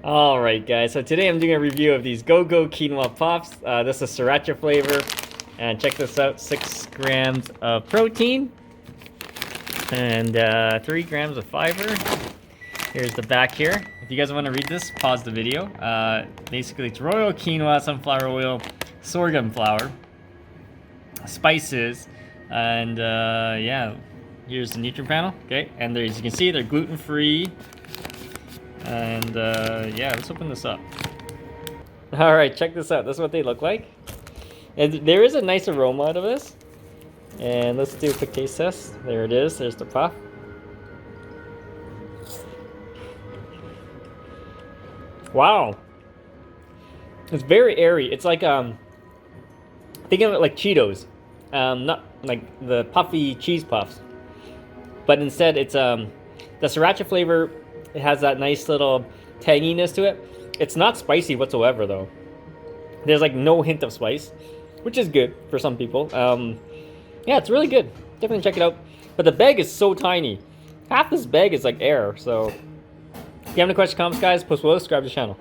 Alright guys, so today I'm doing a review of these Gogo Quinoa Puffs. This is Sriracha flavor. And check this out, 6 grams of protein. And 3 grams of fiber. Here's the back here. If you guys want to read this, pause the video. Basically it's royal quinoa, sunflower oil, sorghum flour, spices, and yeah, here's the nutrient panel. Okay, and there, as you can see, they're gluten-free. And yeah, let's open this up. All right, check this out. This is what they look like. And there is a nice aroma out of this. And let's do a quick taste test. There it is. There's the puff. Wow. It's very airy. It's like think of it like Cheetos. Not like the puffy cheese puffs. But instead it's the Sriracha flavor. It has that nice little tanginess to it. It's not spicy whatsoever though. There's like no hint of spice, which is good for some people. Yeah, it's really good. Definitely check it out. But the bag is so tiny. Half this bag is like air. So if you have any questions, comments, guys, post below, subscribe to the channel.